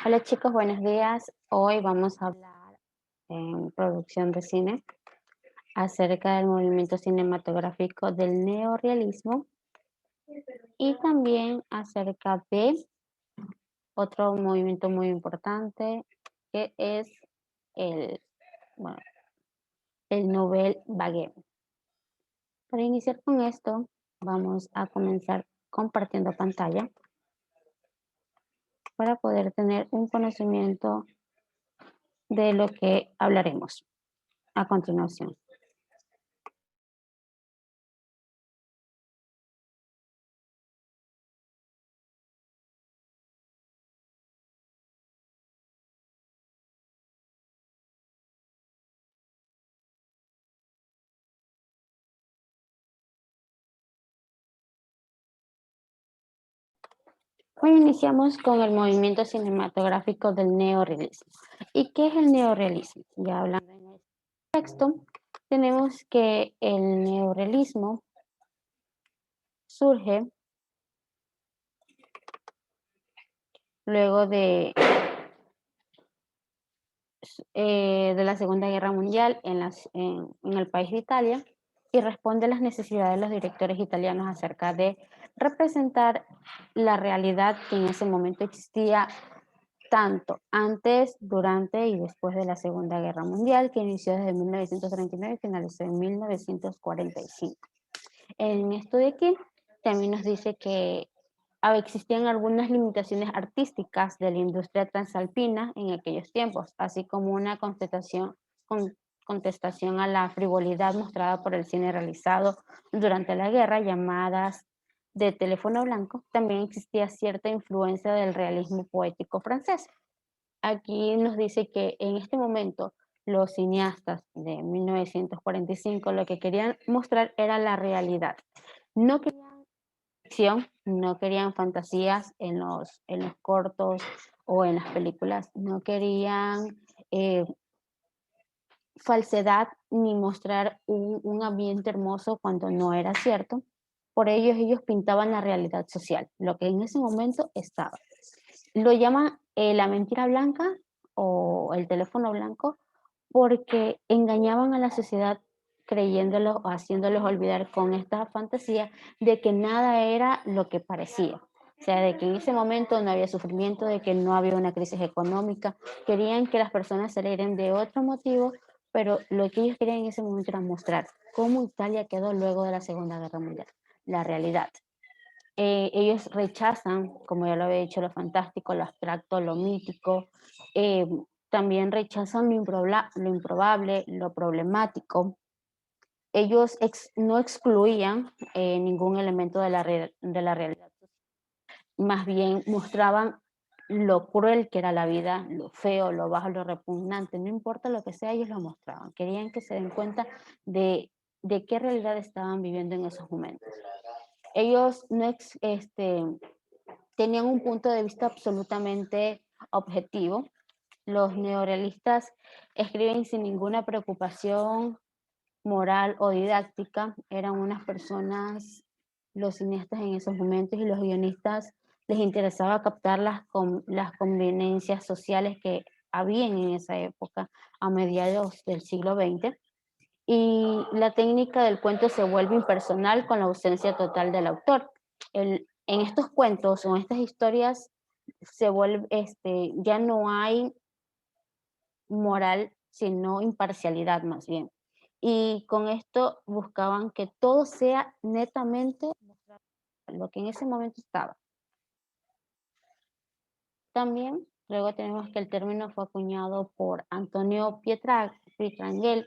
Hola chicos, buenos días. Hoy vamos a hablar en producción de cine acerca del movimiento cinematográfico del neorrealismo y también acerca de otro movimiento muy importante que es el, bueno, el Nouvelle Vague. Para iniciar con esto, vamos a comenzar compartiendo pantalla para poder tener un conocimiento de lo que hablaremos a continuación. Hoy iniciamos con el movimiento cinematográfico del neorrealismo. ¿Y qué es el neorrealismo? Ya hablando en este texto, tenemos que el neorrealismo surge luego de la Segunda Guerra Mundial en el país de Italia y responde a las necesidades de los directores italianos acerca de representar la realidad que en ese momento existía tanto antes, durante y después de la Segunda Guerra Mundial, que inició desde 1939 y finalizó en 1945. En esto de aquí también nos dice que existían algunas limitaciones artísticas de la industria transalpina en aquellos tiempos, así como una contestación a la frivolidad mostrada por el cine realizado durante la guerra, llamadas de teléfono blanco. También existía cierta influencia del realismo poético francés. Aquí nos dice que en este momento los cineastas de 1945 lo que querían mostrar era la realidad. No querían ficción, no querían fantasías en los cortos o en las películas, no querían eh, falsedad ni mostrar un ambiente hermoso cuando no era cierto. Por ello ellos pintaban la realidad social, lo que en ese momento estaba. Lo llaman la mentira blanca o el teléfono blanco porque engañaban a la sociedad creyéndolos o haciéndolos olvidar con esta fantasía de que nada era lo que parecía. O sea, de que en ese momento no había sufrimiento, de que no había una crisis económica. Querían que las personas se alegren de otro motivo, pero lo que ellos querían en ese momento era mostrar cómo Italia quedó luego de la Segunda Guerra Mundial, la realidad. Ellos rechazan, como ya lo había dicho, lo fantástico, lo abstracto, lo mítico, eh, también rechazan lo improbable, lo problemático. Ellos no excluían ningún elemento de la realidad, más bien mostraban lo cruel que era la vida, lo feo, lo bajo, lo repugnante, no importa lo que sea, ellos lo mostraban. Querían que se den cuenta de qué realidad estaban viviendo en esos momentos. Ellos no tenían un punto de vista absolutamente objetivo. Los neorealistas escriben sin ninguna preocupación moral o didáctica. Eran unas personas, los cineastas en esos momentos y los guionistas les interesaba captar las conveniencias sociales que habían en esa época, a mediados del siglo XX. Y la técnica del cuento se vuelve impersonal con la ausencia total del autor. En estos cuentos o en estas historias se vuelve, ya no hay moral, sino imparcialidad más bien. Y con esto buscaban que todo sea netamente lo que en ese momento estaba. También luego tenemos que el término fue acuñado por Antonio Pietrangeli,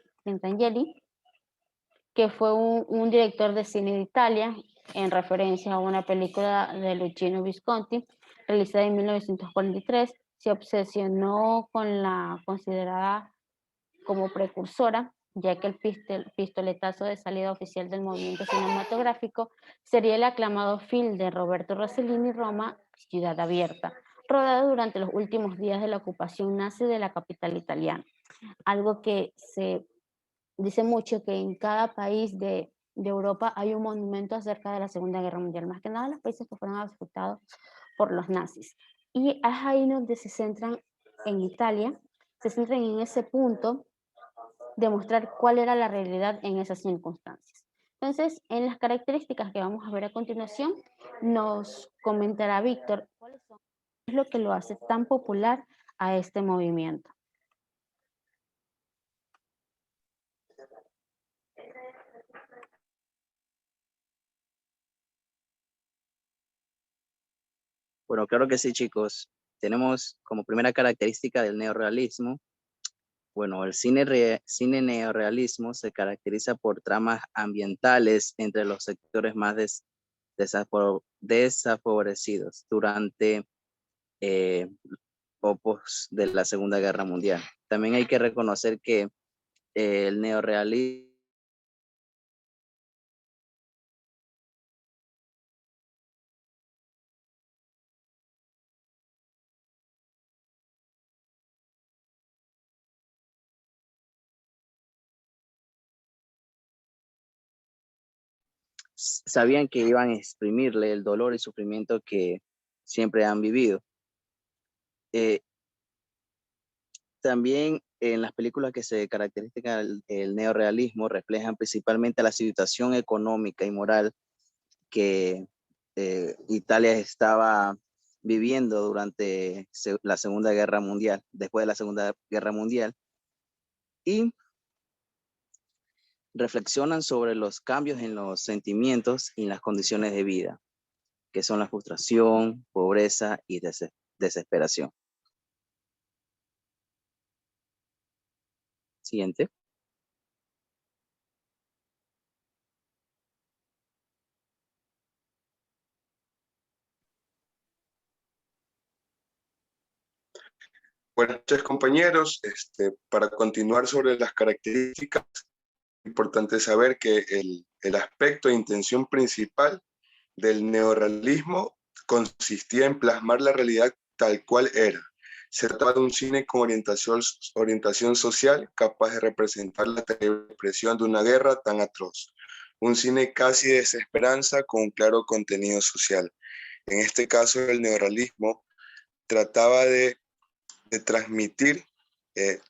que fue un director de cine de Italia, en referencia a una película de Luchino Visconti, realizada en 1943. Se obsesionó con la considerada como precursora, ya que el pistoletazo de salida oficial del movimiento cinematográfico sería el aclamado film de Roberto Rossellini, Roma, Ciudad Abierta, rodado durante los últimos días de la ocupación nazi de la capital italiana. Algo que se dice mucho, que en cada país de Europa hay un monumento acerca de la Segunda Guerra Mundial, más que nada los países que fueron afectados por los nazis. Y es ahí donde se centran en Italia, se centran en ese punto de mostrar cuál era la realidad en esas circunstancias. Entonces, en las características que vamos a ver a continuación, nos comentará Víctor cuáles son, qué es lo que lo hace tan popular a este movimiento. Bueno, claro que sí, chicos. Tenemos como primera característica del neorrealismo. Bueno, el cine neorrealismo se caracteriza por tramas ambientales entre los sectores más desafavorecidos durante o pos de la Segunda Guerra Mundial. También hay que reconocer que el neorrealismo sabían que iban a exprimirle el dolor y sufrimiento que siempre han vivido. Eh, También en las películas que se caracterizan el neorrealismo reflejan principalmente la situación económica y moral que Italia estaba viviendo durante la Segunda Guerra Mundial, después de la Segunda Guerra Mundial, y reflexionan sobre los cambios en los sentimientos y las condiciones de vida, que son la frustración, pobreza y desesperación. Siguiente. Buenas noches, compañeros. Para continuar sobre las características, es importante saber que el aspecto e intención principal del neorrealismo consistía en plasmar la realidad tal cual era. Se trataba de un cine con orientación social capaz de representar la terrible presión de una guerra tan atroz. Un cine casi de desesperanza con un claro contenido social. En este caso, el neorrealismo trataba de transmitir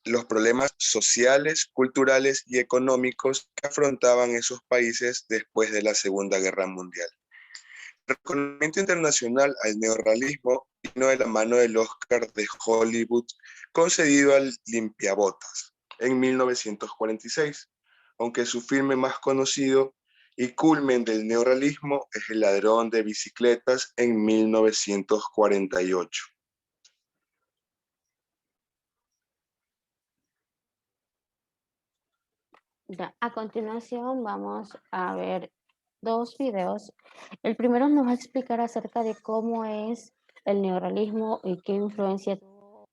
los problemas sociales, culturales y económicos que afrontaban esos países después de la Segunda Guerra Mundial. El reconocimiento internacional al neorrealismo vino de la mano del Oscar de Hollywood concedido al Limpiabotas en 1946, aunque su filme más conocido y culmen del neorrealismo es El ladrón de bicicletas en 1948. Ya, a continuación vamos a ver dos videos. El primero nos va a explicar acerca de cómo es el neorrealismo y qué influencia tuvo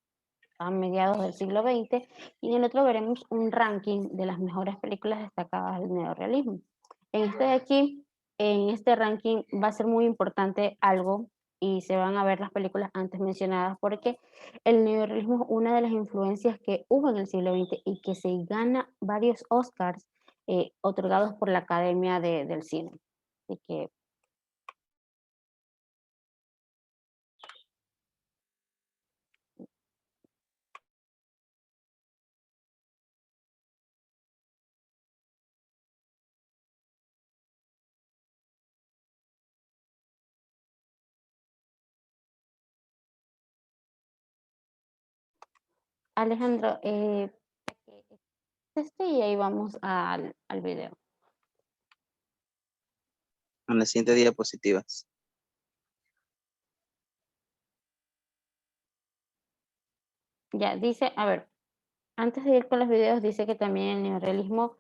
a mediados del siglo XX, y en el otro veremos un ranking de las mejores películas destacadas del neorrealismo. En este de aquí, en este ranking va a ser muy importante algo, y se van a ver las películas antes mencionadas, porque el neorrealismo es una de las influencias que hubo en el siglo XX y que se gana varios Oscars otorgados por la Academia del Cine. Así que Alejandro, y ahí vamos al video. En las siguientes diapositivas. Ya, dice, a ver, antes de ir con los videos, dice que también el neorrealismo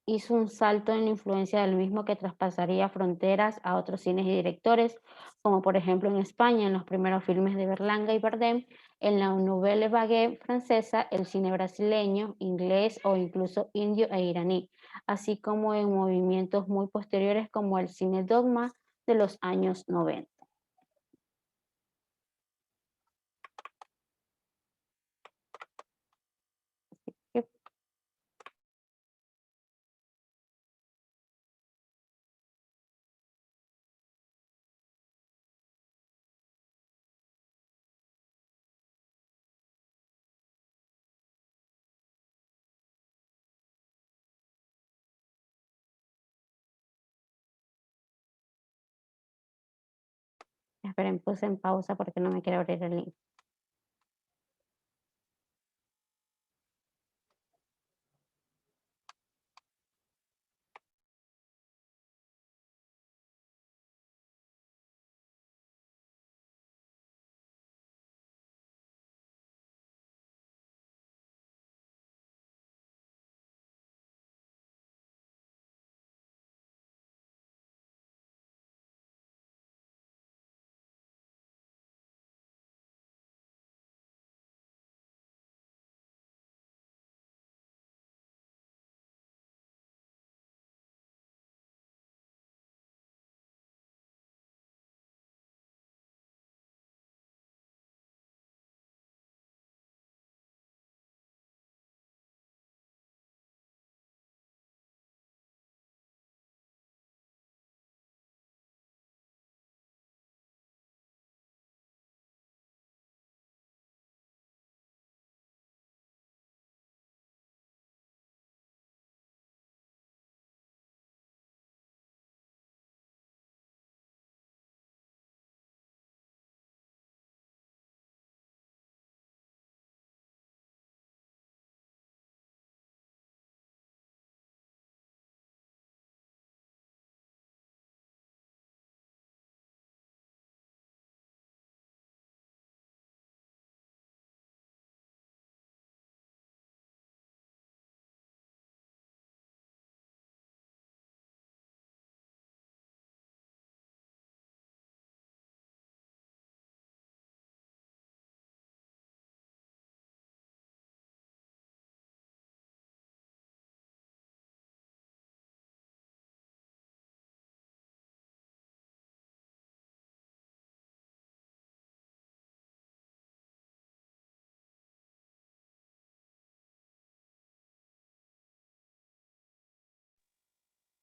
hizo un salto en la influencia del mismo que traspasaría fronteras a otros cines y directores, como por ejemplo en España, en los primeros filmes de Berlanga y Bardem, en la Nouvelle Vague francesa, el cine brasileño, inglés o incluso indio e iraní, así como en movimientos muy posteriores como el cine dogma de los años 90. Esperen, puse en pausa porque no me quiere abrir el link.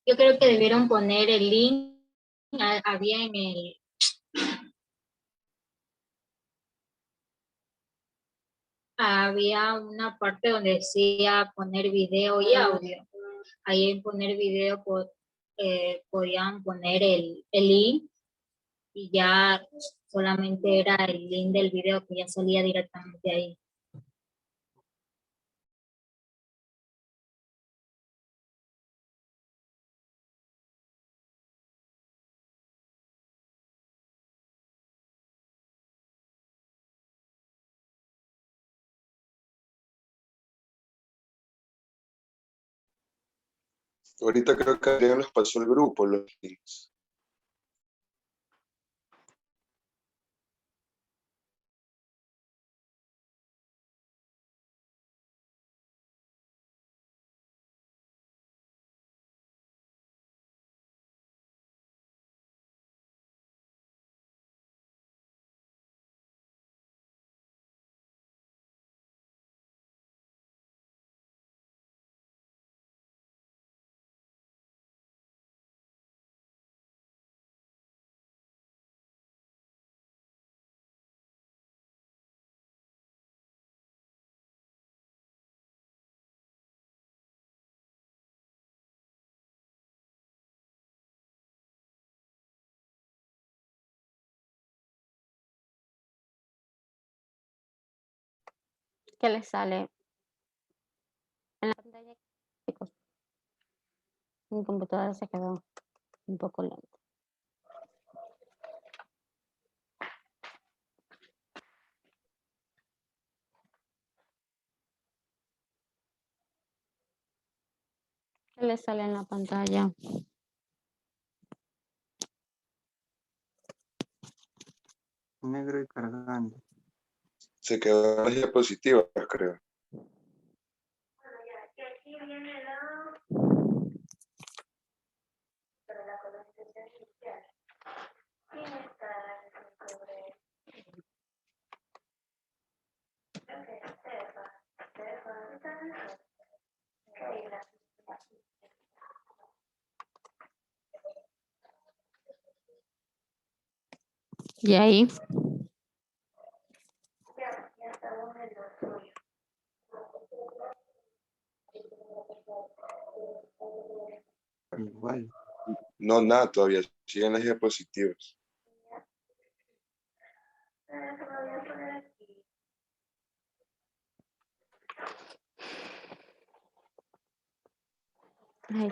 Yo creo que debieron poner el link, había en el... Había una parte donde decía poner video y audio. Ahí en poner video podían poner el link y ya solamente era el link del video que ya salía directamente ahí. Ahorita creo que Adrián los pasó el grupo, los links. ¿Qué les sale en la pantalla, chicos? Mi computadora se quedó un poco lenta. ¿Qué les sale en la pantalla? Negro y cargando. Se quedó en las diapositivas, creo. ¿Y ahí? Igual. No, nada, todavía siguen las diapositivas. Ay,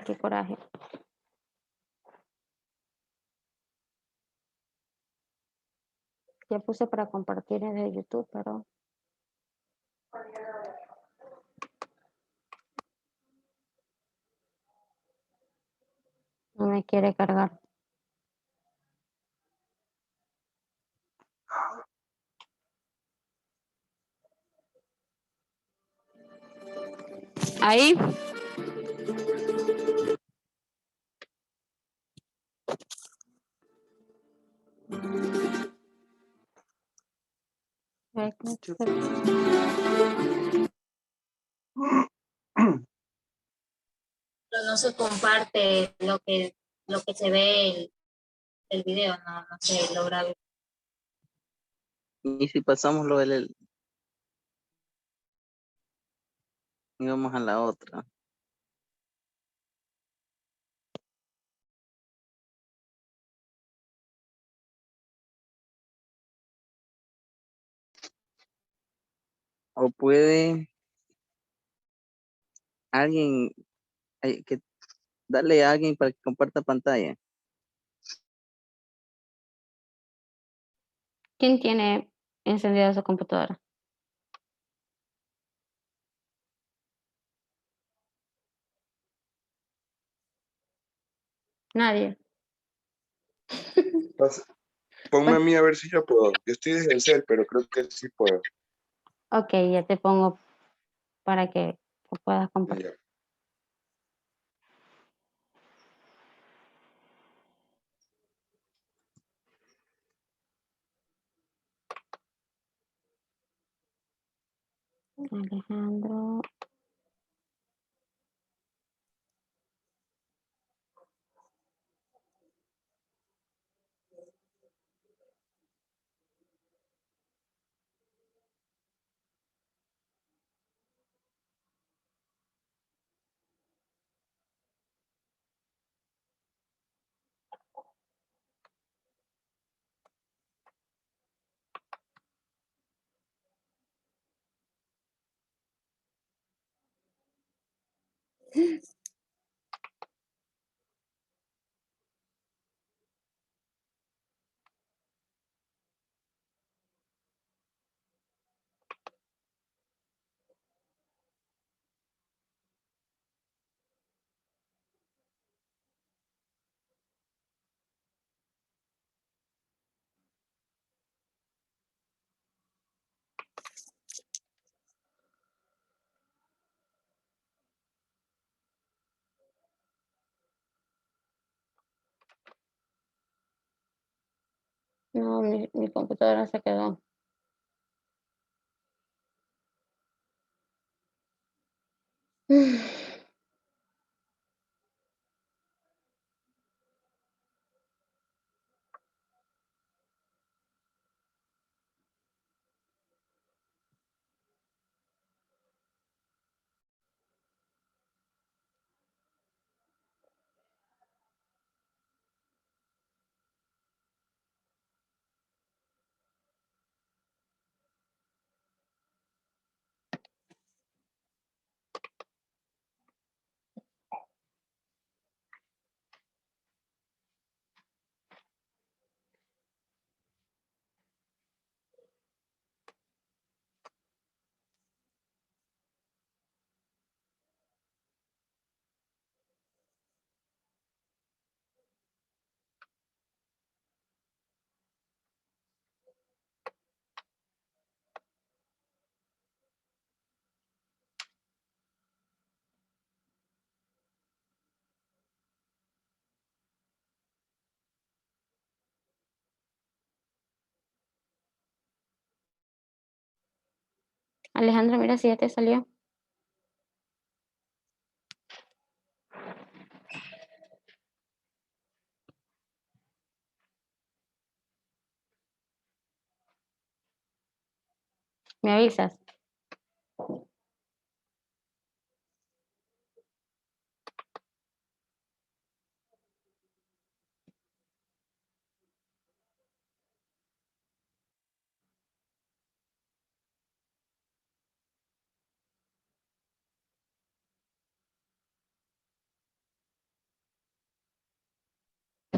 qué coraje. Ya puse para compartir en el YouTube, pero no me quiere cargar. Ahí. Pero no se comparte lo que se ve el video, no se logra ver. Y si pasamos lo del, y vamos a la otra. O puede alguien, que darle a alguien para que comparta pantalla. ¿Quién tiene encendida su computadora? Nadie. Ponme a Pues, mí a ver si yo puedo. Yo estoy desde el cel, pero creo que sí puedo. ok, ya te pongo para que puedas compartir. Ya. Alejandro. No, mi computadora se quedó. Alejandro, mira si ya te salió. ¿Me avisas?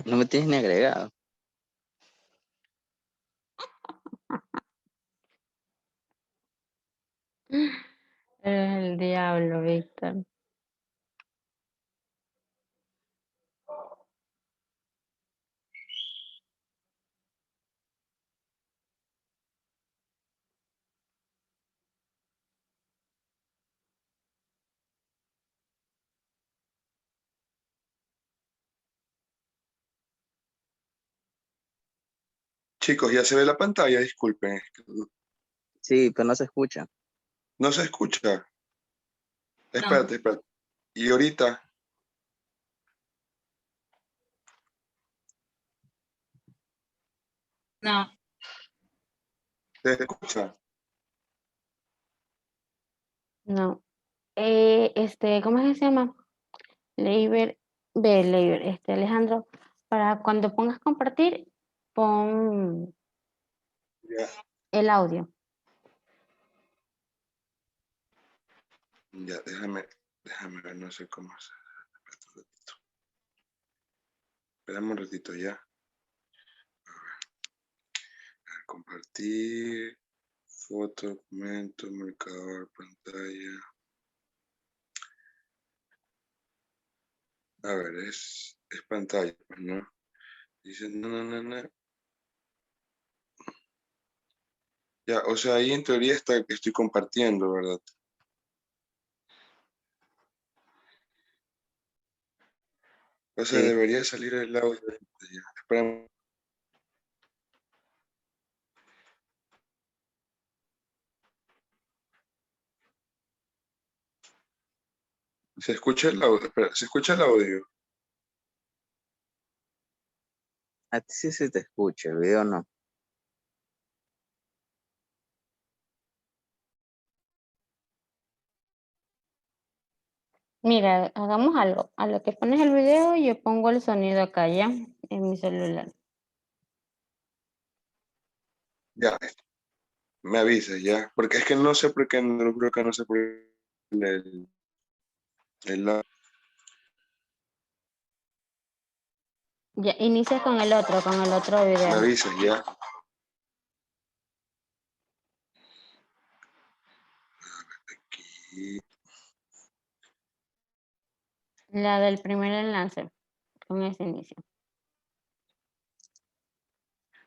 No me tienes ni agregado. Eres el diablo, Víctor. Chicos, ya se ve la pantalla, disculpen. Sí, pero no se escucha. No se escucha. No. Espérate. Y ahorita, No, ¿se escucha? No. ¿Cómo es que se llama? Leiber, Alejandro, para cuando pongas compartir, pon Ya, el audio. ya, déjame ver, no sé cómo hacer. Esperamos un ratito ya. A ver, compartir, foto, documento, marcador, pantalla. A ver, es pantalla, pues, ¿no? Dice, no. Ya, o sea, ahí en teoría estoy compartiendo, ¿verdad? O sea, Sí. debería salir el audio. Ya, esperemos. ¿Se escucha el audio? Espera, ¿se escucha el audio? A ti sí se te escucha, el video no. Mira, hagamos algo. A lo que pones el video, yo pongo el sonido acá ya, en mi celular. Ya, me avisas ya. Porque es que no sé por qué, no creo que no sé por qué el Ya, inicia con el otro me video. avisas ya. Aquí. La del primer enlace, con ese inicio.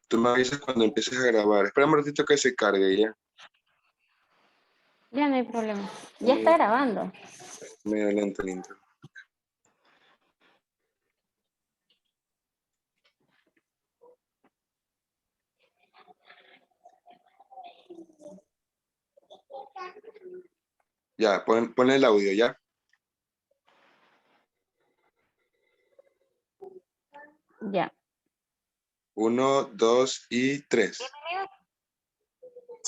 Tú me avisas cuando empieces a grabar. Espera un ratito que se cargue ya. Ya no hay problema. Ya está grabando. Medio lento el intro. Ya, pon el audio ya. Ya. 1, 2 y 3. Bienvenidos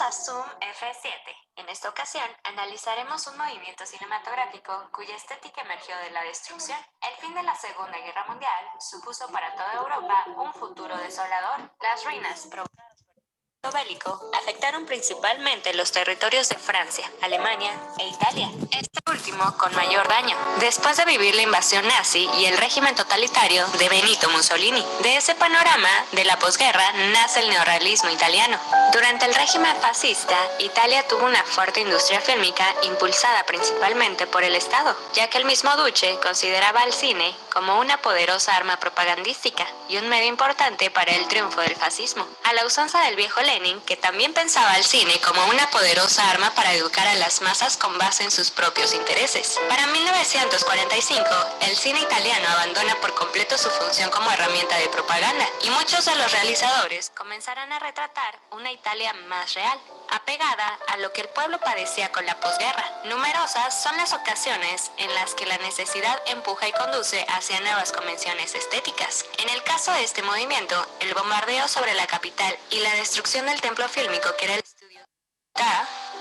a Zoom F7. En esta ocasión analizaremos un movimiento cinematográfico cuya estética emergió de la destrucción. El fin de la Segunda Guerra Mundial supuso para toda Europa un futuro desolador. Las ruinas provocadas por el conflicto bélico afectaron principalmente los territorios de Francia, Alemania e Italia. Este último con mayor daño, después de vivir la invasión nazi y el régimen totalitario de Benito Mussolini. De ese panorama de la posguerra nace el neorrealismo italiano. Durante el régimen fascista, Italia tuvo una fuerte industria fílmica impulsada principalmente por el Estado, ya que el mismo Duce consideraba al cine como una poderosa arma propagandística y un medio importante para el triunfo del fascismo. A la usanza del viejo Lenin, que también pensaba al cine como una poderosa arma para educar a las masas con base en sus propios intereses. Para 1945, el cine italiano abandona por completo su función como herramienta de propaganda y muchos de los realizadores comenzarán a retratar una Italia más real, apegada a lo que el pueblo padecía con la posguerra. Numerosas son las ocasiones en las que la necesidad empuja y conduce hacia nuevas convenciones estéticas. En el caso de este movimiento, el bombardeo sobre la capital y la destrucción del templo fílmico que era el estudio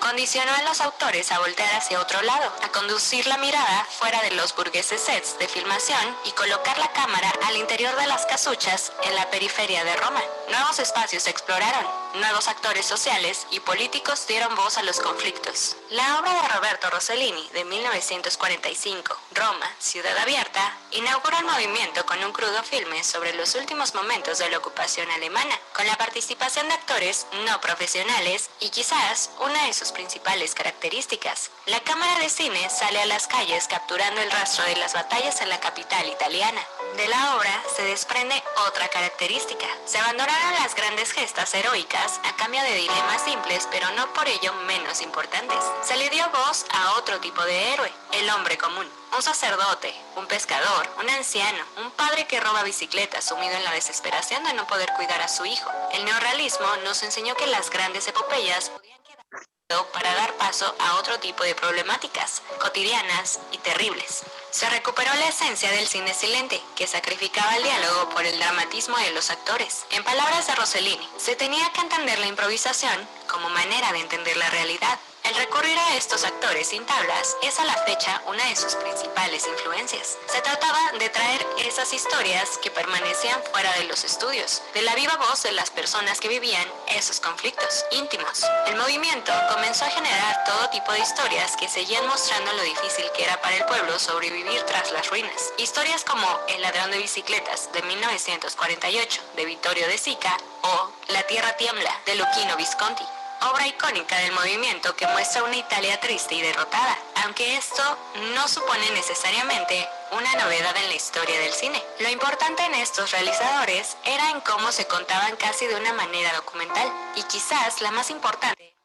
condicionó a los autores a voltear hacia otro lado, a conducir la mirada fuera de los burgueses sets de filmación y colocar la cámara al interior de las casuchas en la periferia de Roma. Nuevos espacios se exploraron, nuevos actores sociales y políticos dieron voz a los conflictos. La obra de Roberto Rossellini de 1945, Roma, Ciudad Abierta, inaugura el movimiento con un crudo filme sobre los últimos momentos de la ocupación alemana, con la participación de actores no profesionales y quizás una de sus principales características. La cámara de cine sale a las calles capturando el rastro de las batallas en la capital italiana. De la obra se desprende otra característica. Se abandonaron las grandes gestas heroicas a cambio de dilemas simples, pero no por ello menos importantes. Se le dio voz a otro tipo de héroe, el hombre común. Un sacerdote, un pescador, un anciano, un padre que roba bicicletas sumido en la desesperación de no poder cuidar a su hijo. El neorrealismo nos enseñó que las grandes epopeyas podían quedar para dar paso a otro tipo de problemáticas, cotidianas y terribles. Se recuperó la esencia del cine silente, que sacrificaba el diálogo por el dramatismo de los actores. En palabras de Rossellini, se tenía que entender la improvisación como manera de entender la realidad. El recurrir a estos actores sin tablas es a la fecha una de sus principales influencias. Se trataba de traer esas historias que permanecían fuera de los estudios, de la viva voz de las personas que vivían esos conflictos íntimos. El movimiento comenzó a generar todo tipo de historias que seguían mostrando lo difícil que era para el pueblo sobrevivir tras las ruinas. Historias como El ladrón de bicicletas de 1948 de Vittorio De Sica o La tierra tiembla de Luchino Visconti. Obra icónica del movimiento que muestra una Italia triste y derrotada, aunque esto no supone necesariamente una novedad en la historia del cine. Lo importante en estos realizadores era en cómo se contaban casi de una manera documental, y quizás la más importante,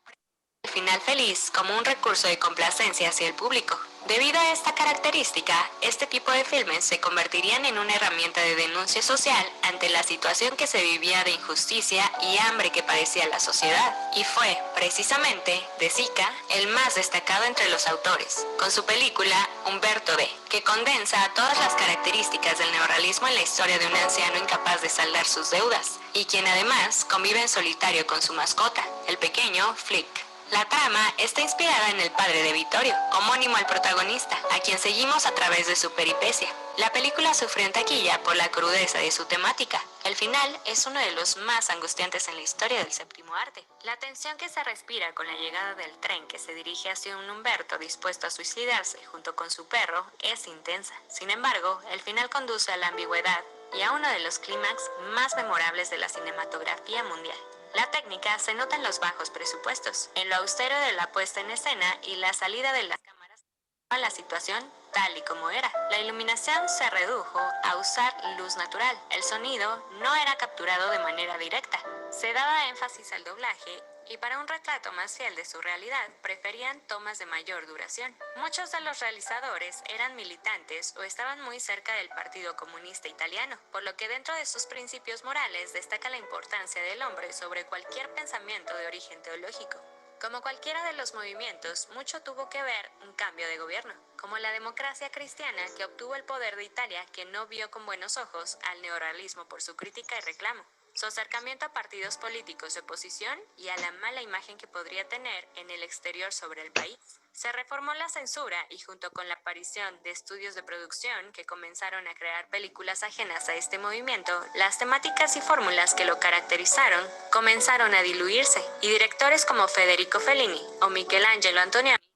el final feliz como un recurso de complacencia hacia el público. Debido a esta característica, este tipo de filmes se convertirían en una herramienta de denuncia social ante la situación que se vivía de injusticia y hambre que padecía la sociedad. Y fue, precisamente, De Sica el más destacado entre los autores, con su película Umberto D., que condensa todas las características del neorrealismo en la historia de un anciano incapaz de saldar sus deudas, y quien además convive en solitario con su mascota, el pequeño Flick. La trama está inspirada en el padre de Vittorio, homónimo al protagonista, a quien seguimos a través de su peripecia. La película sufrió en taquilla por la crudeza de su temática. El final es uno de los más angustiantes en la historia del séptimo arte. La tensión que se respira con la llegada del tren que se dirige hacia un Umberto dispuesto a suicidarse junto con su perro es intensa. Sin embargo, el final conduce a la ambigüedad y a uno de los clímax más memorables de la cinematografía mundial. La técnica se nota en los bajos presupuestos, en lo austero de la puesta en escena y la salida de las cámaras a la situación tal y como era. La iluminación se redujo a usar luz natural. El sonido no era capturado de manera directa. Se daba énfasis al doblaje y para un retrato más fiel de su realidad preferían tomas de mayor duración. Muchos de los realizadores eran militantes o estaban muy cerca del Partido Comunista Italiano, por lo que dentro de sus principios morales destaca la importancia del hombre sobre cualquier pensamiento de origen teológico. Como cualquiera de los movimientos, mucho tuvo que ver un cambio de gobierno, como la democracia cristiana que obtuvo el poder de Italia, que no vio con buenos ojos al neorrealismo por su crítica y reclamo, su acercamiento a partidos políticos de oposición y a la mala imagen que podría tener en el exterior sobre el país. Se reformó la censura y junto con la aparición de estudios de producción que comenzaron a crear películas ajenas a este movimiento, las temáticas y fórmulas que lo caracterizaron comenzaron a diluirse y directores como Federico Fellini o Michelangelo Antonioni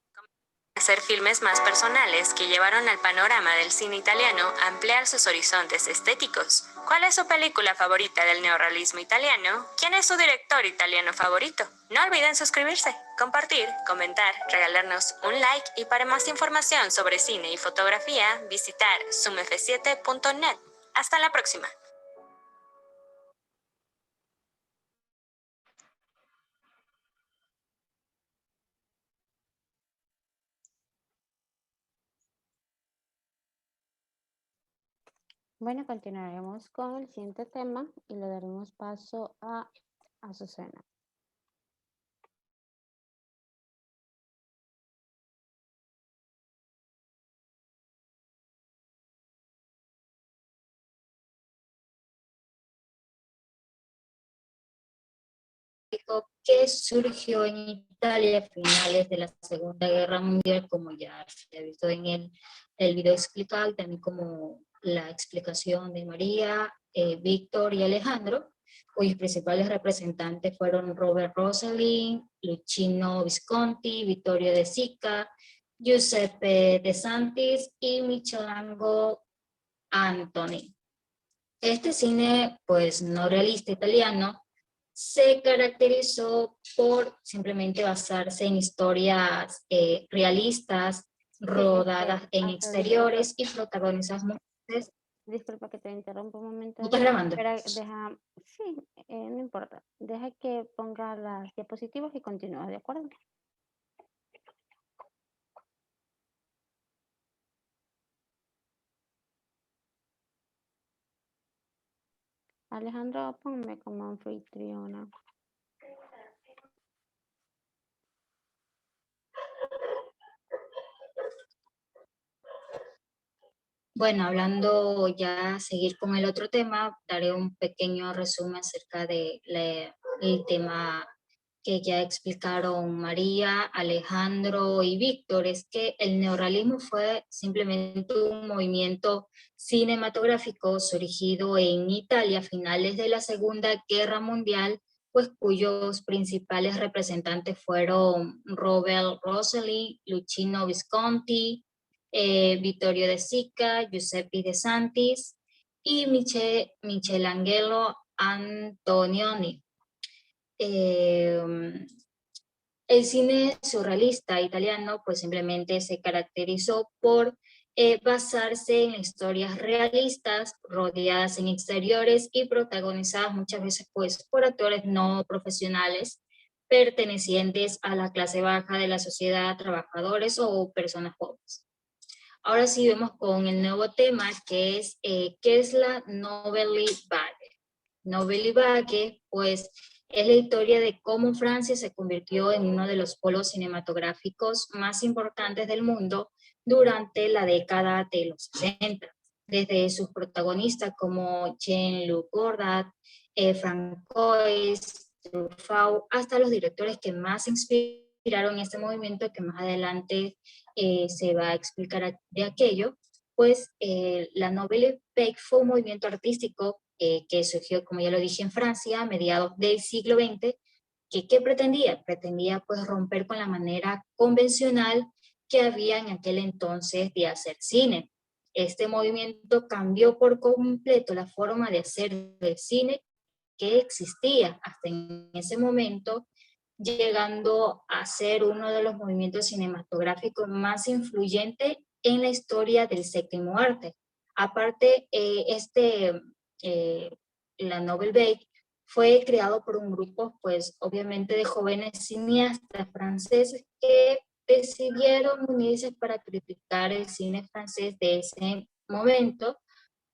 hacer filmes más personales que llevaron al panorama del cine italiano a ampliar sus horizontes estéticos. ¿Cuál es su película favorita del neorrealismo italiano? ¿Quién es su director italiano favorito? No olviden suscribirse, compartir, comentar, regalarnos un like y para más información sobre cine y fotografía, visitar zoomf7.net. Hasta la próxima. Bueno, continuaremos con el siguiente tema y le daremos paso a Azucena. Que surgió en Italia a finales de la Segunda Guerra Mundial, como ya se ha visto en el video explicado, y también como la explicación de María, Víctor y Alejandro, cuyos principales representantes fueron Robert Rosselin, Luchino Visconti, Vittorio De Sica, Giuseppe De Santis y Michelangelo Antoni. Este cine, pues, no realista italiano, se caracterizó por simplemente basarse en historias realistas, rodadas en hasta exteriores y protagonizadas mujeres. Disculpa que te interrumpa un momento. ¿No estás grabando? Espera, sí, no importa. Deja que ponga las diapositivas y continúa, ¿de acuerdo? Alejandro, ponme como anfitriona. Bueno, hablando ya, seguir con el otro tema, daré un pequeño resumen acerca de el tema que ya explicaron María, Alejandro y Víctor. Es que el neorrealismo fue simplemente un movimiento cinematográfico surgido en Italia a finales de la Segunda Guerra Mundial, pues cuyos principales representantes fueron Robert Rosselin, Luchino Visconti, Vittorio De Sica, Giuseppe De Santis y Michelangelo Antonioni. El cine surrealista italiano pues simplemente se caracterizó por basarse en historias realistas, rodeadas en exteriores y protagonizadas muchas veces pues por actores no profesionales, pertenecientes a la clase baja de la sociedad, trabajadores o personas pobres. Ahora sí vemos con el nuevo tema que es ¿qué es la Nouvelle Vague? Nouvelle Vague, pues, es la historia de cómo Francia se convirtió en uno de los polos cinematográficos más importantes del mundo durante la década de los 60. Desde sus protagonistas como Jean-Luc Godard, Francois, Truffaut, hasta los directores que más inspiraron este movimiento, que más adelante se va a explicar de aquello, pues la Nouvelle Vague fue un movimiento artístico que surgió, como ya lo dije, en Francia a mediados del siglo XX, que ¿qué pretendía? Pretendía pues romper con la manera convencional que había en aquel entonces de hacer cine. Este movimiento cambió por completo la forma de hacer el cine que existía hasta en ese momento, llegando a ser uno de los movimientos cinematográficos más influyentes en la historia del séptimo arte. Aparte, la Nouvelle Vague fue creado por un grupo, pues obviamente de jóvenes cineastas franceses que decidieron unirse para criticar el cine francés de ese momento.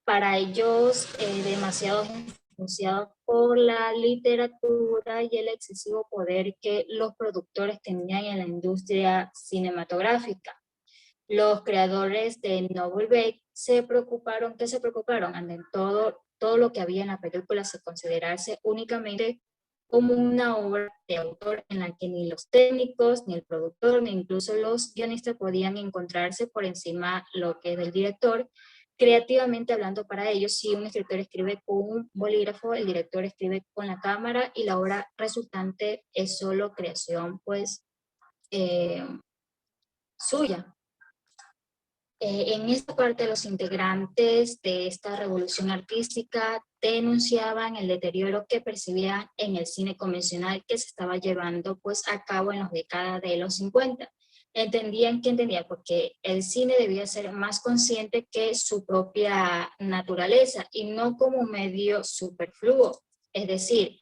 Para ellos, demasiado influenciados por la literatura y el excesivo poder que los productores tenían en la industria cinematográfica. Los creadores de Nouvelle Vague se preocuparon ante todo lo que había en la película se considerase únicamente como una obra de autor en la que ni los técnicos, ni el productor, ni incluso los guionistas podían encontrarse por encima lo que es del director. Creativamente hablando para ellos, si un escritor escribe con un bolígrafo, el director escribe con la cámara y la obra resultante es solo creación pues suya. En esta parte, los integrantes de esta revolución artística denunciaban el deterioro que percibían en el cine convencional que se estaba llevando pues, a cabo en las décadas de los 50. Entendían porque el cine debía ser más consciente que su propia naturaleza y no como un medio superfluo. Es decir,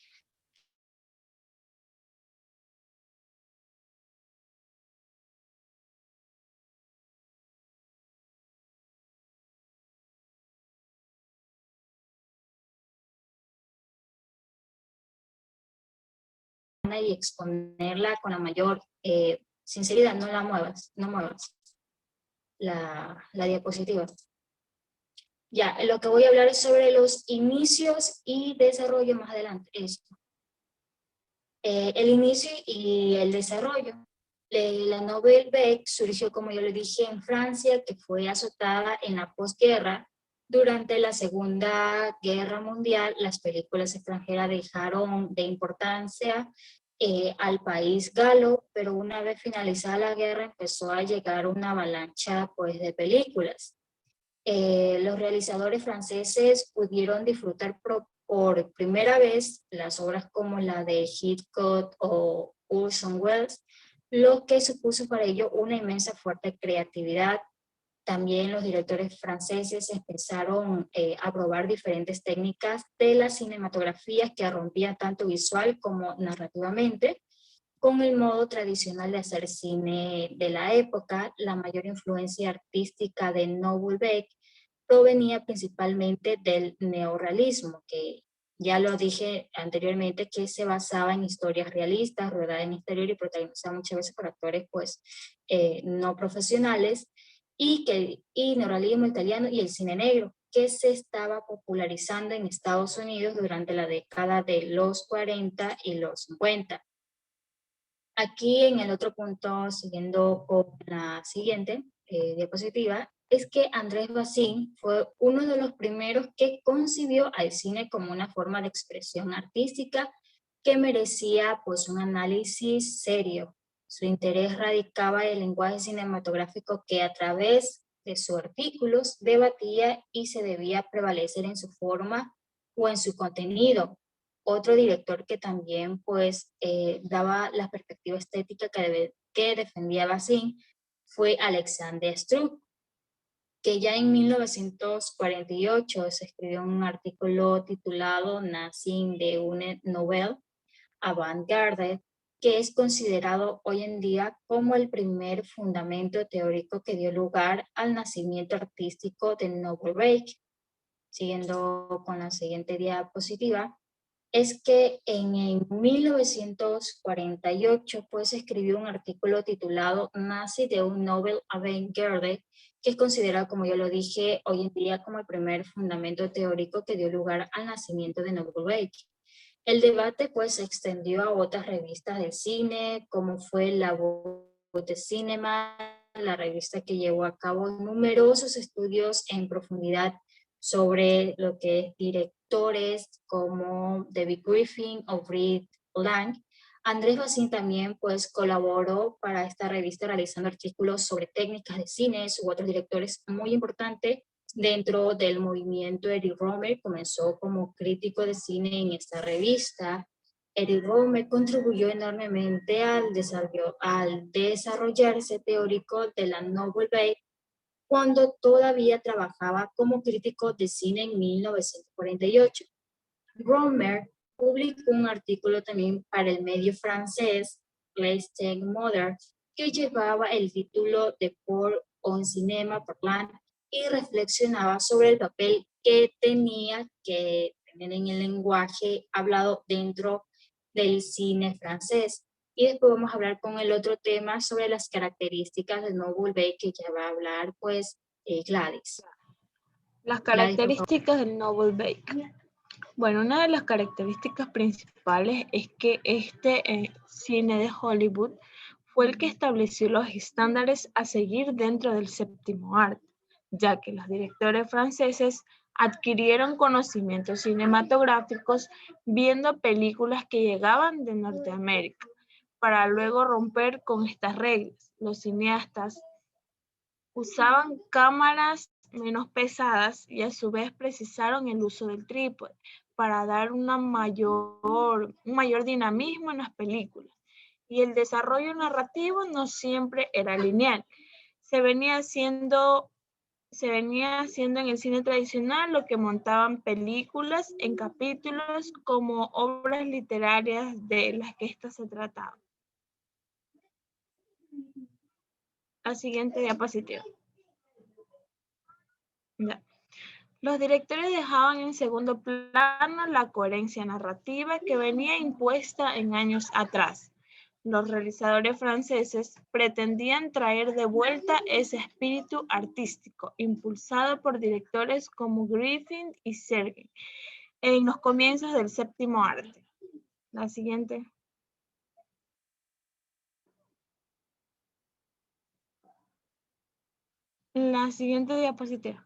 y exponerla con la mayor sinceridad. No la muevas, no muevas la diapositiva. Ya, lo que voy a hablar es sobre los inicios y desarrollo más adelante. Esto. El inicio y el desarrollo. La Nouvelle Vague surgió, como yo le dije, en Francia, que fue azotada en la posguerra. Durante la Segunda Guerra Mundial, las películas extranjeras dejaron de importancia al país galo, pero una vez finalizada la guerra empezó a llegar una avalancha pues, de películas. Los realizadores franceses pudieron disfrutar por primera vez las obras como la de Hitchcock o Orson Welles, lo que supuso para ellos una inmensa fuerte creatividad. También los directores franceses empezaron a probar diferentes técnicas de la cinematografía que rompían tanto visual como narrativamente. Con el modo tradicional de hacer cine de la época, la mayor influencia artística de Nouvelle Vague provenía principalmente del neorrealismo, que ya lo dije anteriormente, que se basaba en historias realistas, rodadas en exterior y protagonizadas muchas veces por actores pues, no profesionales, y neorrealismo italiano y el cine negro, que se estaba popularizando en Estados Unidos durante la década de los 40 y los 50. Aquí en el otro punto, siguiendo con la siguiente diapositiva, es que Andrés Bazin fue uno de los primeros que concibió al cine como una forma de expresión artística que merecía pues un análisis serio. Su interés radicaba en el lenguaje cinematográfico que a través de sus artículos debatía y se debía prevalecer en su forma o en su contenido. Otro director que también pues daba la perspectiva estética que defendía Bazin fue Alexander Struve, que ya en 1948 se escribió un artículo titulado Nazis de une nouvelle avant-garde, que es considerado hoy en día como el primer fundamento teórico que dio lugar al nacimiento artístico de Nouvelle Vague. Siguiendo con la siguiente diapositiva, es que en 1948 pues escribió un artículo titulado Nazi de un Nobel avant-garde, que es considerado, como yo lo dije, hoy en día como el primer fundamento teórico que dio lugar al nacimiento de Nouvelle Vague. El debate pues se extendió a otras revistas de cine, como fue la Voix de Cinema, la revista que llevó a cabo numerosos estudios en profundidad sobre lo que es directores como David Griffin o Reed Lang. Andrés Bazin también pues colaboró para esta revista realizando artículos sobre técnicas de cines u otros directores muy importantes dentro del movimiento. Eric Rohmer comenzó como crítico de cine en esta revista. Eric Rohmer contribuyó enormemente al desarrollarse teórico de la Nouvelle Vague cuando todavía trabajaba como crítico de cine en 1948. Rohmer publicó un artículo también para el medio francés Les Temps Modernes, que llevaba el título de Pour un cinéma parlant y reflexionaba sobre el papel que tenía que tener en el lenguaje hablado dentro del cine francés. Y después vamos a hablar con el otro tema sobre las características del Nouvelle Vague, que ya va a hablar pues Gladys. Las características del Nouvelle Vague. Bueno, una de las características principales es que este cine de Hollywood fue el que estableció los estándares a seguir dentro del séptimo arte, ya que los directores franceses adquirieron conocimientos cinematográficos viendo películas que llegaban de Norteamérica, para luego romper con estas reglas. Los cineastas usaban cámaras menos pesadas y a su vez precisaron el uso del trípode para dar un mayor dinamismo en las películas. Y el desarrollo narrativo no siempre era lineal. Se venía haciendo en el cine tradicional lo que montaban películas en capítulos como obras literarias de las que éstas se trataban. La siguiente diapositiva. Ya. Los directores dejaban en segundo plano la coherencia narrativa que venía impuesta en años atrás. Los realizadores franceses pretendían traer de vuelta ese espíritu artístico, impulsado por directores como Griffin y Sergei, en los comienzos del séptimo arte. La siguiente. La siguiente diapositiva.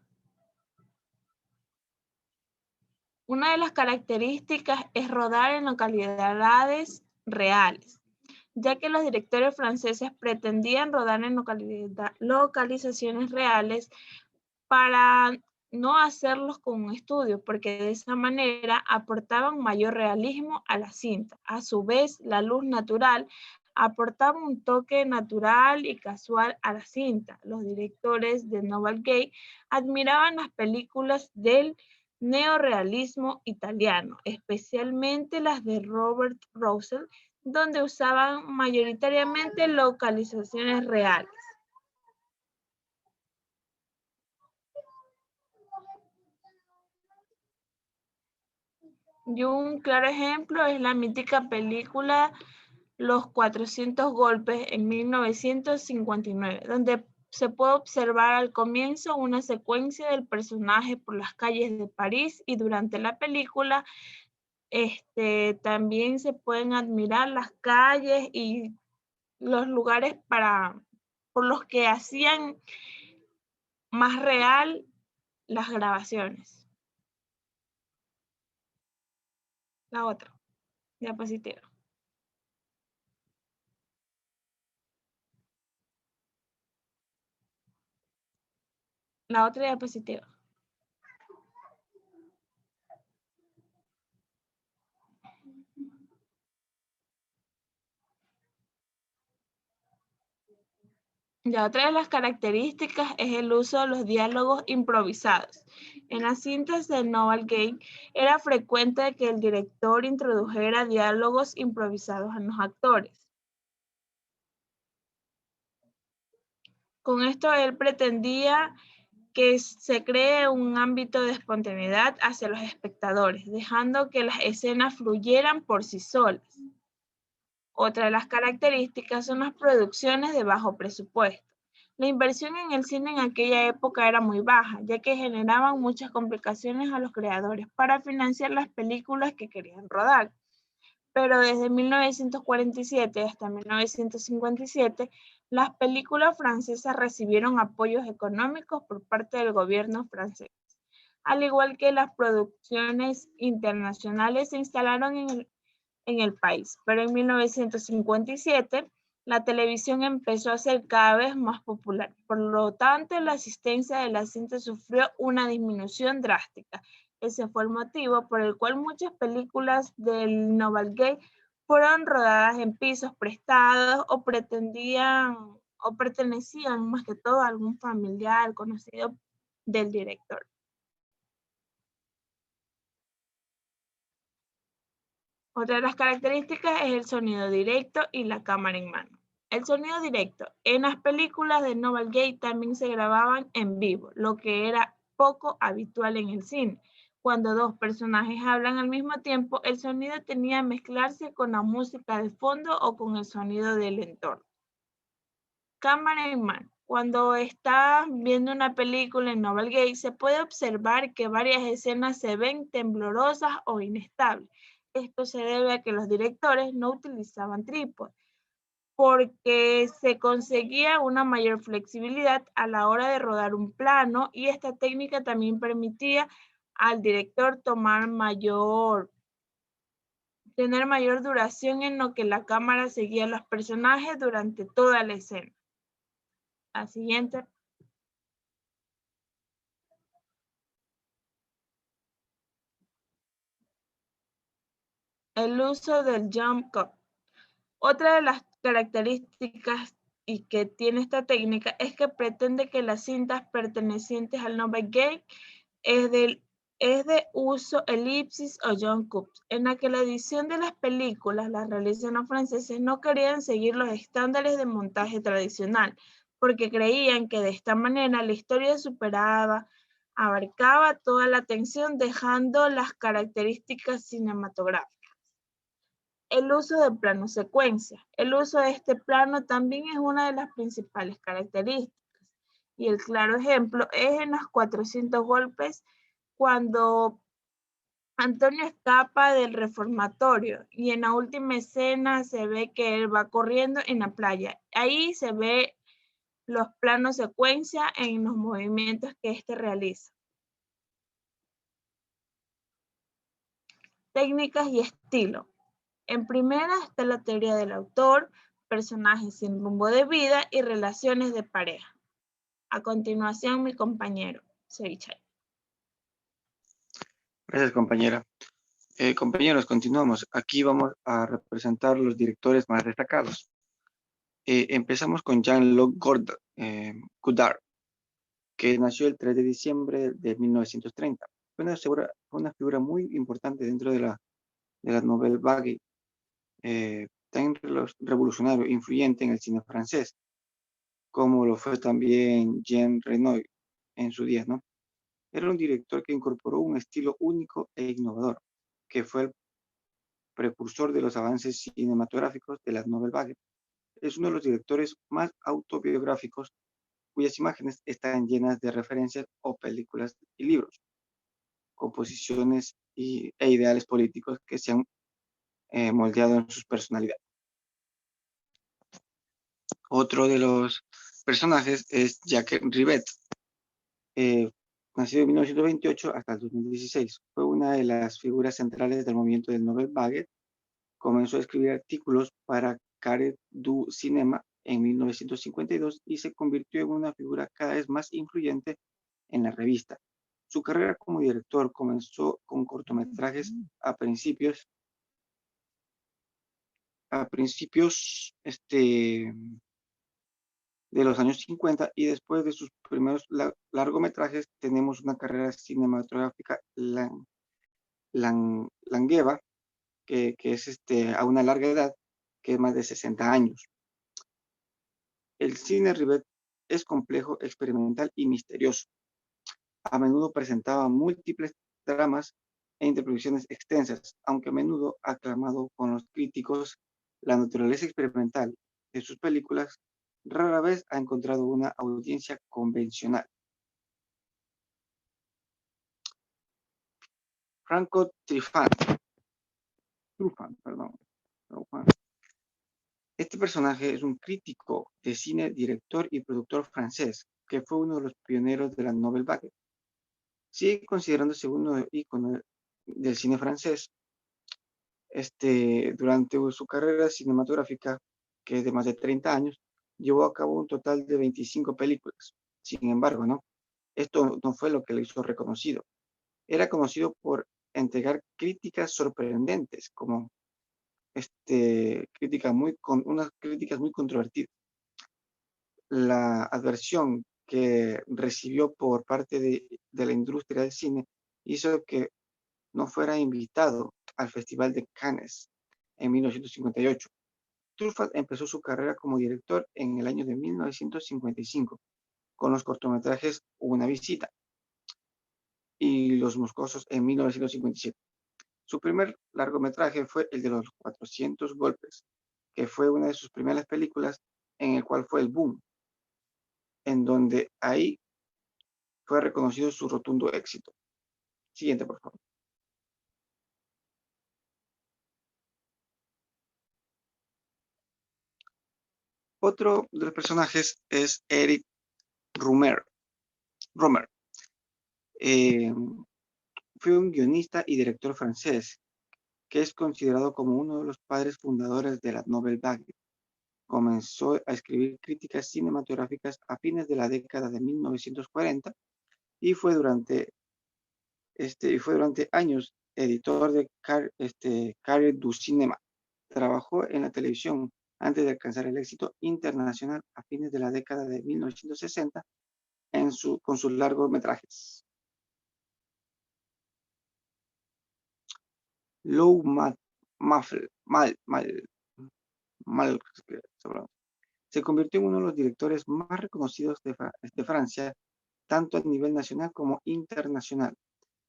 Una de las características es rodar en localidades reales, ya que los directores franceses pretendían rodar en localizaciones reales para no hacerlos con un estudio, porque de esa manera aportaban mayor realismo a la cinta. A su vez, la luz natural aportaba un toque natural y casual a la cinta. Los directores de Nouvelle Vague admiraban las películas del neorrealismo italiano, especialmente las de Robert Roussel, donde usaban mayoritariamente localizaciones reales. Y un claro ejemplo es la mítica película Los 400 golpes en 1959, donde se puede observar al comienzo una secuencia del personaje por las calles de París, y durante la película también se pueden admirar las calles y los lugares por los que hacían más real las grabaciones. La otra diapositiva. La otra diapositiva. Ya otra de las características es el uso de los diálogos improvisados. En las cintas de Nouvelle Vague era frecuente que el director introdujera diálogos improvisados en los actores. Con esto él pretendía que se cree un ámbito de espontaneidad hacia los espectadores, dejando que las escenas fluyeran por sí solas. Otra de las características son las producciones de bajo presupuesto. La inversión en el cine en aquella época era muy baja, ya que generaban muchas complicaciones a los creadores para financiar las películas que querían rodar. Pero desde 1947 hasta 1957, las películas francesas recibieron apoyos económicos por parte del gobierno francés. Al igual que las producciones internacionales se instalaron en el país, pero en 1957 la televisión empezó a ser cada vez más popular. Por lo tanto, la asistencia de la cinta sufrió una disminución drástica. Ese fue el motivo por el cual muchas películas del Nouvelle Vague fueron rodadas en pisos prestados o pertenecían más que todo a algún familiar conocido del director. Otra de las características es el sonido directo y la cámara en mano. El sonido directo. En las películas de Nouvelle Vague también se grababan en vivo, lo que era poco habitual en el cine. Cuando dos personajes hablan al mismo tiempo, el sonido tenía que mezclarse con la música de fondo o con el sonido del entorno. Cámara en mano. Cuando estás viendo una película en Nouvelle Vague, se puede observar que varias escenas se ven temblorosas o inestables. Esto se debe a que los directores no utilizaban trípode, porque se conseguía una mayor flexibilidad a la hora de rodar un plano, y esta técnica también permitía al director tener mayor duración en lo que la cámara seguía a los personajes durante toda la escena. La siguiente. El uso del jump cut. Otra de las características y que tiene esta técnica es que pretende que las cintas pertenecientes al Nouvelle Vague es de uso elipsis o jump cuts, en la que la edición de las películas las realizan los franceses no querían seguir los estándares de montaje tradicional, porque creían que de esta manera la historia abarcaba toda la atención, dejando las características cinematográficas. El uso de plano secuencia. El uso de este plano también es una de las principales características. Y el claro ejemplo es en los 400 golpes, cuando Antonio escapa del reformatorio y en la última escena se ve que él va corriendo en la playa. Ahí se ve los planos secuencia en los movimientos que éste realiza. Técnicas y estilo. En primera está la teoría del autor, personajes sin rumbo de vida y relaciones de pareja. A continuación, mi compañero, Seichay. Gracias, compañera. Compañeros, continuamos. Aquí vamos a representar los directores más destacados. Empezamos con Jean-Luc Godard, que nació el 3 de diciembre de 1930. Fue una figura muy importante dentro de la Nouvelle Vague, tan revolucionario, influyente en el cine francés, como lo fue también Jean Renoir en su día, ¿no? Era un director que incorporó un estilo único e innovador, que fue el precursor de los avances cinematográficos de la Nouvelle Vague. Es uno de los directores más autobiográficos cuyas imágenes están llenas de referencias o películas y libros, composiciones e ideales políticos que se han moldeado en sus personalidades. Otro de los personajes es Jacques Rivette, nacido en 1928 hasta el 2016. Fue una de las figuras centrales del movimiento del Nouvelle Vague. Comenzó a escribir artículos para Carré du Cinema en 1952 y se convirtió en una figura cada vez más influyente en la revista. Su carrera como director comenzó con cortometrajes a principios de los años 50, y después de sus primeros largometrajes tenemos una carrera cinematográfica longeva, que es a una larga edad, que es más de 60 años. El cine Rivette es complejo, experimental y misterioso. A menudo presentaba múltiples tramas e interpretaciones extensas, aunque a menudo aclamado con los críticos. La naturaleza experimental de sus películas rara vez ha encontrado una audiencia convencional. Franco Truffaut. Este personaje es un crítico de cine, director y productor francés, que fue uno de los pioneros de la Nouvelle Vague. Sigue considerándose uno ícono del cine francés. Durante su carrera cinematográfica, que es de más de 30 años, llevó a cabo un total de 25 películas. Sin embargo, esto no fue lo que le hizo reconocido. Era conocido por entregar críticas sorprendentes, como unas críticas muy controvertidas. La adversión que recibió por parte de la industria del cine hizo que no fuera invitado al Festival de Cannes en 1958. Truffaut empezó su carrera como director en el año de 1955 con los cortometrajes Una visita y Los Moscosos en 1957. Su primer largometraje fue el de los 400 golpes, que fue una de sus primeras películas, en el cual fue el boom, en donde ahí fue reconocido su rotundo éxito. Siguiente, por favor. Otro de los personajes es Eric Rohmer. Fue un guionista y director francés que es considerado como uno de los padres fundadores de la Nouvelle Vague. Comenzó a escribir críticas cinematográficas a fines de la década de 1940 y fue durante años editor de Carré du Cinema. Trabajó en la televisión antes de alcanzar el éxito internacional a fines de la década de 1960 con sus largometrajes. Lou Mal se convirtió en uno de los directores más reconocidos de Francia, tanto a nivel nacional como internacional.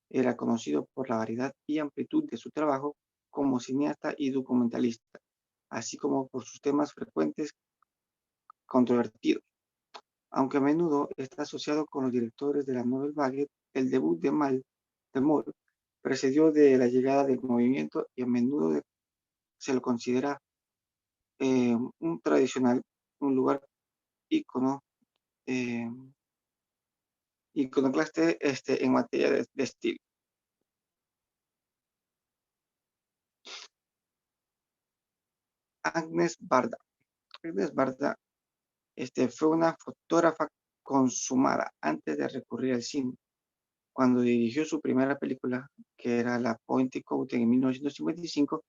Era conocido por la variedad y amplitud de su trabajo como cineasta y documentalista, así como por sus temas frecuentes controvertidos. Aunque a menudo está asociado con los directores de la Nouvelle Vague, el debut de Mal precedió de la llegada del movimiento y a menudo se lo considera un lugar ícono iconoclasta en materia de estilo. Agnes Barda. Agnes Barda fue una fotógrafa consumada antes de recurrir al cine. Cuando dirigió su primera película, que era La Pointe Cote en 1955,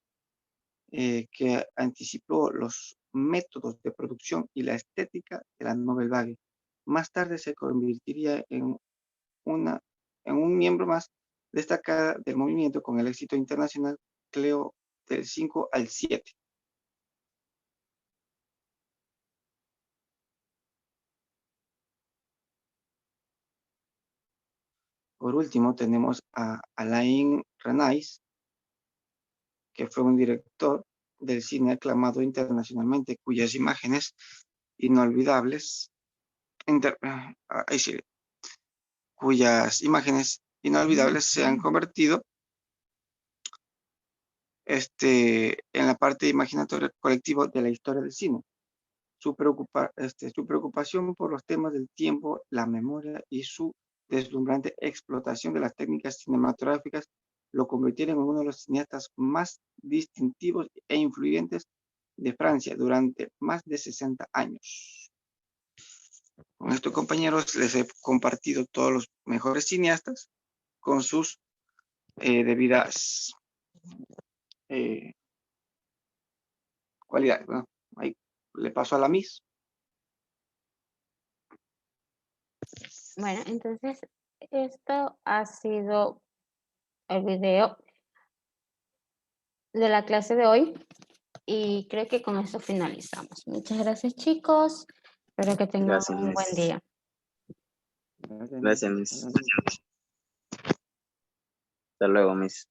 que anticipó los métodos de producción y la estética de la Nouvelle Vague. Más tarde se convertiría en un miembro más destacada del movimiento con el éxito internacional Cleo del 5 al 7. Por último, tenemos a Alain Renais, que fue un director del cine aclamado internacionalmente, cuyas imágenes inolvidables se han convertido en la parte imaginatoria colectiva de la historia del cine. Su preocupación por los temas del tiempo, la memoria y su deslumbrante explotación de las técnicas cinematográficas lo convirtieron en uno de los cineastas más distintivos e influyentes de Francia durante más de 60 años. Con esto, compañeros, les he compartido todos los mejores cineastas con sus debidas cualidades. Bueno, ahí le paso a la Miss. Bueno, entonces esto ha sido el video de la clase de hoy y creo que con eso finalizamos. Muchas gracias, chicos. Espero que tengan Gracias, un buen Miss. día. Gracias, Miss. Hasta luego, Miss.